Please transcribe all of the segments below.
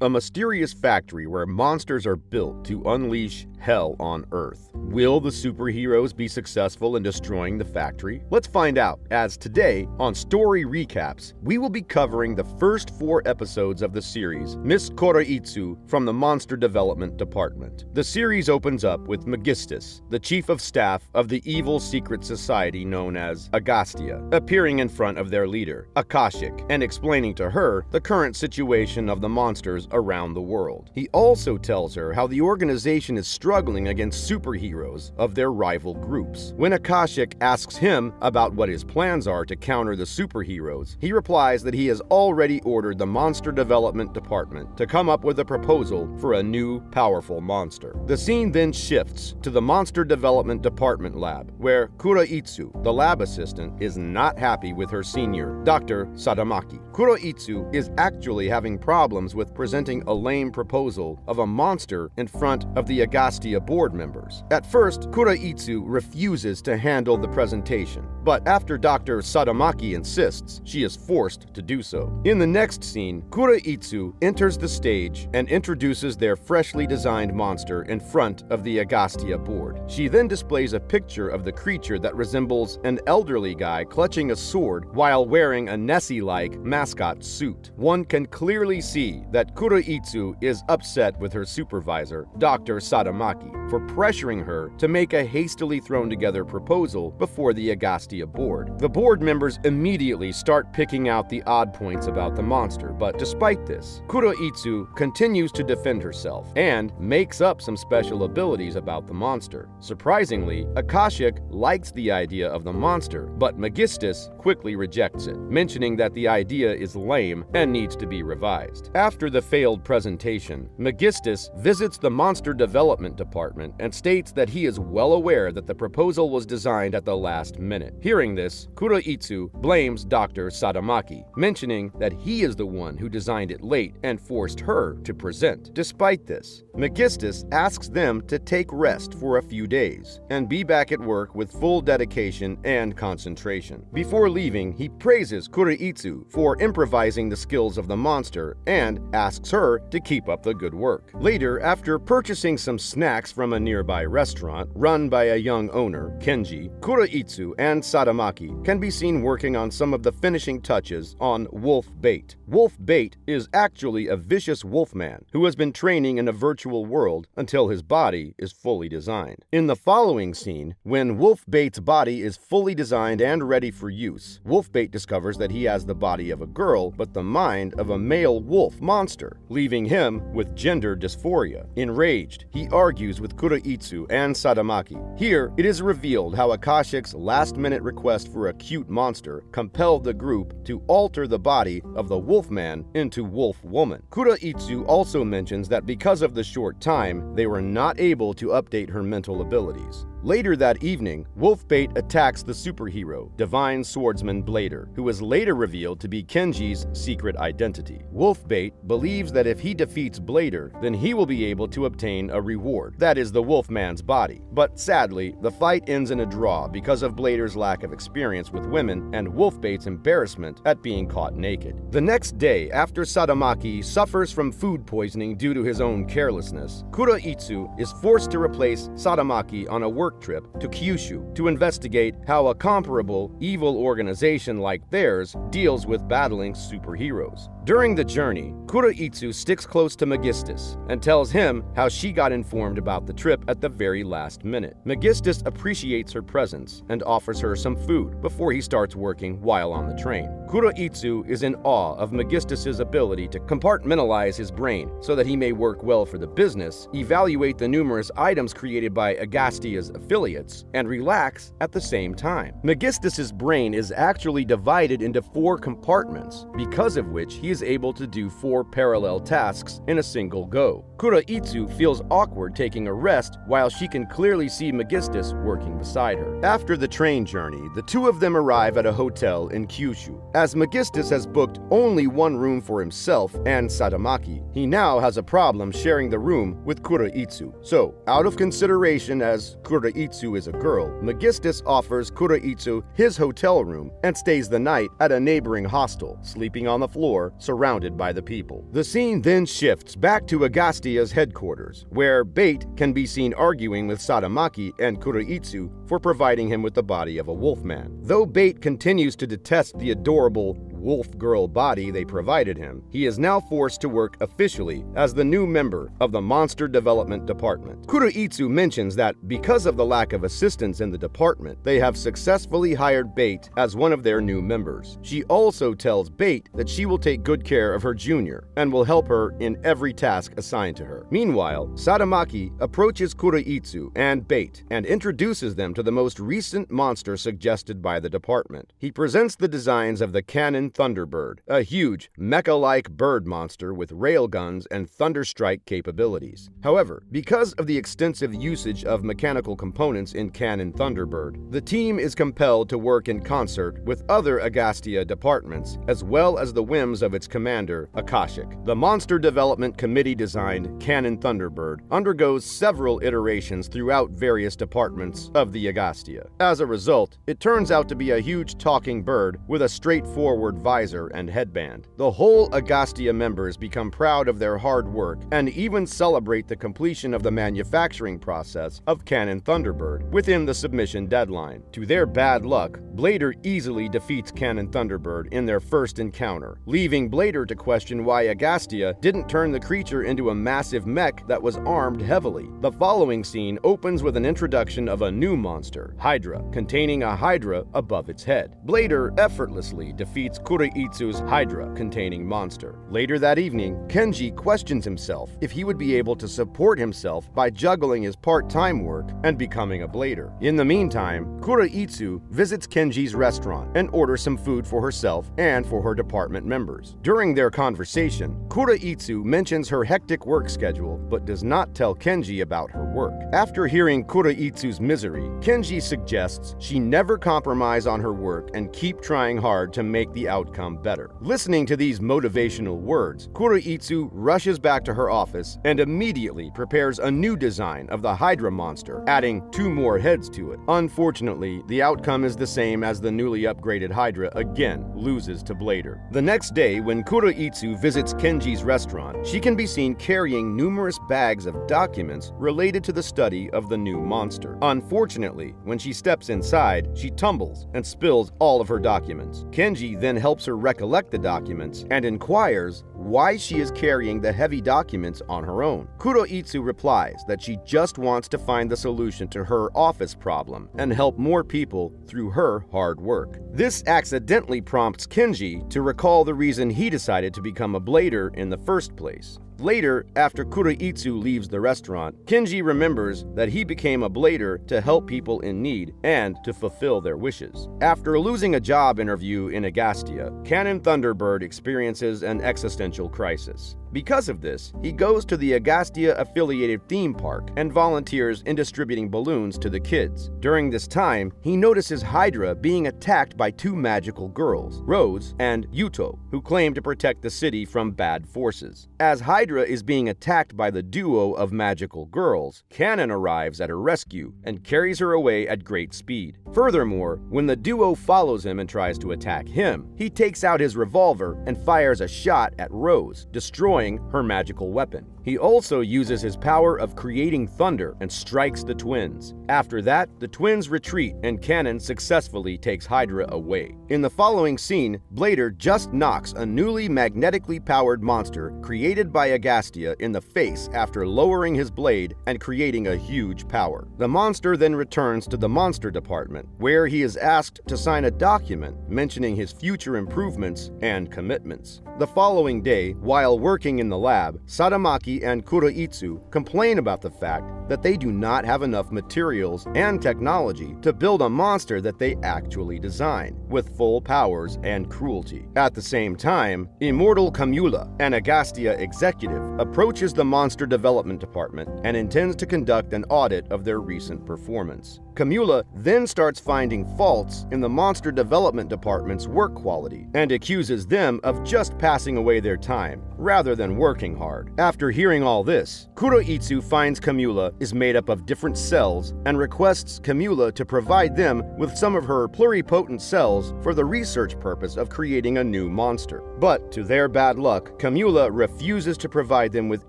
a mysterious factory where monsters are built to unleash hell on Earth. Will the superheroes be successful in destroying the factory? Let's find out, as today, on Story Recaps, we will be covering the first 4 episodes of the series Miss Kuroitsu from the Monster Development Department. The series opens up with Megistus, the chief of staff of the evil secret society known as Agastia, appearing in front of their leader, Akashic, and explaining to her the current situation of the monsters around the world. He also tells her how the organization is struggling against superheroes of their rival groups. When Akashic asks him about what his plans are to counter the superheroes, he replies that he has already ordered the Monster Development Department to come up with a proposal for a new, powerful monster. The scene then shifts to the Monster Development Department lab, where Kuroitsu, the lab assistant, is not happy with her senior, Dr. Sadamaki. Kuroitsu is actually having problems with presenting a lame proposal of a monster in front of the Agastia board members. At first, Kuroitsu refuses to handle the presentation, but after Dr. Sadamaki insists, she is forced to do so. In the next scene, Kuroitsu enters the stage and introduces their freshly designed monster in front of the Agastia board. She then displays a picture of the creature that resembles an elderly guy clutching a sword while wearing a Nessie-like mascot suit. One can clearly see that Kuroitsu is upset with her supervisor, Dr. Sadamaki, for pressuring her to make a hastily thrown together proposal before the Agastia board. The board members immediately start picking out the odd points about the monster, but despite this, Kuroitsu continues to defend herself and makes up some special abilities about the monster. Surprisingly, Akashic likes the idea of the monster, but Megistus quickly rejects it, mentioning that the idea is lame and needs to be revised. After the failed presentation, Megistus visits the Monster Development Department and states that he is well aware that the proposal was designed at the last minute. Hearing this, Kuroitsu blames Dr. Sadamaki, mentioning that he is the one who designed it late and forced her to present. Despite this, Megistus asks them to take rest for a few days and be back at work with full dedication and concentration. Before leaving, he praises Kuroitsu for improvising the skills of the monster and asks her to keep up the good work. Later, after purchasing some snacks from a nearby restaurant run by a young owner, Kenji, Kuroitsu and Sadamaki can be seen working on some of the finishing touches on Wolf Bait. Wolf Bait is actually a vicious wolfman who has been training in a virtual world until his body is fully designed. In the following scene, when Wolf Bait's body is fully designed and ready for use, Wolf Bait discovers that he has the body of a girl but the mind of a male wolf monster, leaving him with gender dysphoria. Enraged, he argues with Kuroitsu and Sadamaki. Here, it is revealed how Akashic's last-minute request for a cute monster compelled the group to alter the body of the Wolfman into Wolf Woman. Kuroitsu also mentions that because of the short time, they were not able to update her mental abilities. Later that evening, Wolfbait attacks the superhero, Divine Swordsman Blader, who is later revealed to be Kenji's secret identity. Wolfbait believes that if he defeats Blader, then he will be able to obtain a reward, that is the Wolfman's body. But sadly, the fight ends in a draw because of Blader's lack of experience with women and Wolfbait's embarrassment at being caught naked. The next day, after Sadamaki suffers from food poisoning due to his own carelessness, Kuroitsu is forced to replace Sadamaki on a work trip to Kyushu to investigate how a comparable evil organization like theirs deals with battling superheroes. During the journey, Kuroitsu sticks close to Megistus and tells him how she got informed about the trip at the very last minute. Megistus appreciates her presence and offers her some food before he starts working while on the train. Kuroitsu is in awe of Megistus's ability to compartmentalize his brain so that he may work well for the business, evaluate the numerous items created by Agastia's affiliates, and relax at the same time. Megistus's brain is actually divided into 4 compartments, because of which he is able to do 4 parallel tasks in a single go. Kuroitsu feels awkward taking a rest while she can clearly see Megistus working beside her. After the train journey, the two of them arrive at a hotel in Kyushu. As Megistus has booked only one room for himself and Sadamaki, he now has a problem sharing the room with Kuroitsu. So, out of consideration as Kuroitsu is a girl, Megistus offers Kuroitsu his hotel room and stays the night at a neighboring hostel, sleeping on the floor surrounded by the people. The scene then shifts back to Agastia's headquarters, where Bait can be seen arguing with Sadamaki and Kuroitsu for providing him with the body of a wolfman. Though Bait continues to detest the adorable wolf girl body they provided him, he is now forced to work officially as the new member of the Monster Development Department. Kuroitsu mentions that because of the lack of assistance in the department, they have successfully hired Bait as one of their new members. She also tells Bait that she will take good care of her junior and will help her in every task assigned to her. Meanwhile, Sadamaki approaches Kuroitsu and Bait and introduces them to the most recent monster suggested by the department. He presents the designs of the Cannon Thunderbird, a huge, mecha-like bird monster with railguns and thunderstrike capabilities. However, because of the extensive usage of mechanical components in Cannon Thunderbird, the team is compelled to work in concert with other Agastia departments, as well as the whims of its commander, Akashic. The Monster Development Committee-designed Cannon Thunderbird undergoes several iterations throughout various departments of the Agastia. As a result, it turns out to be a huge talking bird with a straightforward visor and headband. The whole Agastia members become proud of their hard work and even celebrate the completion of the manufacturing process of Cannon Thunderbird within the submission deadline. To their bad luck, Blader easily defeats Cannon Thunderbird in their first encounter, leaving Blader to question why Agastia didn't turn the creature into a massive mech that was armed heavily. The following scene opens with an introduction of a new monster, Hydra, containing a Hydra above its head. Blader effortlessly defeats Kuroitsu's Hydra-containing monster. Later that evening, Kenji questions himself if he would be able to support himself by juggling his part-time work and becoming a blader. In the meantime, Kuroitsu visits Kenji's restaurant and orders some food for herself and for her department members. During their conversation, Kuroitsu mentions her hectic work schedule but does not tell Kenji about her work. After hearing Kuroitsu's misery, Kenji suggests she never compromise on her work and keep trying hard to make the outcome better. Listening to these motivational words, Kuroitsu rushes back to her office and immediately prepares a new design of the Hydra monster, adding 2 more heads to it. Unfortunately, the outcome is the same as the newly upgraded Hydra again loses to Blader. The next day, when Kuroitsu visits Kenji's restaurant, she can be seen carrying numerous bags of documents related to the study of the new monster. Unfortunately, when she steps inside, she tumbles and spills all of her documents. Kenji then helps her recollect the documents and inquires why she is carrying the heavy documents on her own. Kuroitsu replies that she just wants to find the solution to her office problem and help more people through her hard work. This accidentally prompts Kenji to recall the reason he decided to become a blader in the first place. Later, after Kuroitsu leaves the restaurant, Kenji remembers that he became a blader to help people in need and to fulfill their wishes. After losing a job interview in Agastia, Cannon Thunderbird experiences an existential crisis. Because of this, he goes to the Agastia-affiliated theme park and volunteers in distributing balloons to the kids. During this time, he notices Hydra being attacked by 2 magical girls, Rose and Yuto, who claim to protect the city from bad forces. As Hydra is being attacked by the duo of magical girls, Cannon arrives at her rescue and carries her away at great speed. Furthermore, when the duo follows him and tries to attack him, he takes out his revolver and fires a shot at Rose, destroying her magical weapon. He also uses his power of creating thunder and strikes the twins. After that, the twins retreat and Cannon successfully takes Hydra away. In the following scene, Blader just knocks a newly magnetically powered monster created by Agastia in the face after lowering his blade and creating a huge power. The monster then returns to the monster department, where he is asked to sign a document mentioning his future improvements and commitments. The following day, while working in the lab, Sadamaki and Kuroitsu complain about the fact that they do not have enough materials and technology to build a monster that they actually design, with full powers and cruelty. At the same time, Immortal Kamula, an Agastia executive, approaches the Monster Development Department and intends to conduct an audit of their recent performance. Kamula then starts finding faults in the Monster Development Department's work quality and accuses them of just passing away their time rather than working hard. After hearing Hearing all this, Kuroitsu finds Kamula is made up of different cells and requests Kamula to provide them with some of her pluripotent cells for the research purpose of creating a new monster. But to their bad luck, Kamula refuses to provide them with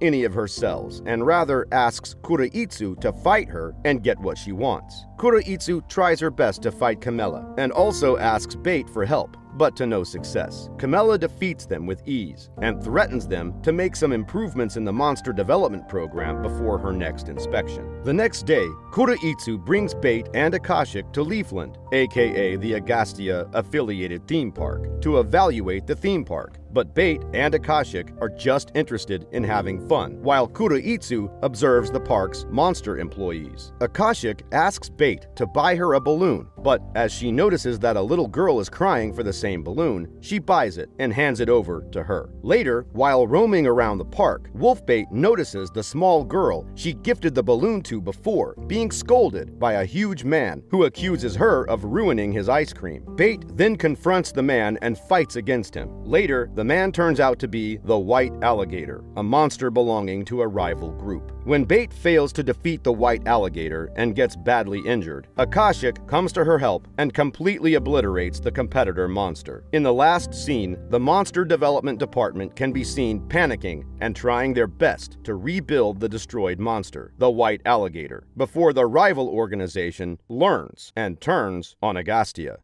any of her cells and rather asks Kuroitsu to fight her and get what she wants. Kuroitsu tries her best to fight Kamela and also asks Bait for help, but to no success. Kamela defeats them with ease and threatens them to make some improvements in the monster development program before her next inspection. The next day, Kuroitsu brings Bait and Akashic to Leafland, aka the Agastia affiliated theme park, to evaluate the theme park. But Bait and Akashic are just interested in having fun, while Kuroitsu observes the park's monster employees. Akashic asks Bait to buy her a balloon, but as she notices that a little girl is crying for the same balloon, she buys it and hands it over to her. Later, while roaming around the park, Wolfbait notices the small girl she gifted the balloon to before being scolded by a huge man who accuses her of ruining his ice cream. Bait then confronts the man and fights against him. Later, the man turns out to be the White Alligator, a monster belonging to a rival group. When Bait fails to defeat the White Alligator and gets badly injured, Akashic comes to her help and completely obliterates the competitor monster. In the last scene, the Monster Development Department can be seen panicking and trying their best to rebuild the destroyed monster, the White Alligator, before the rival organization learns and turns on Agastia.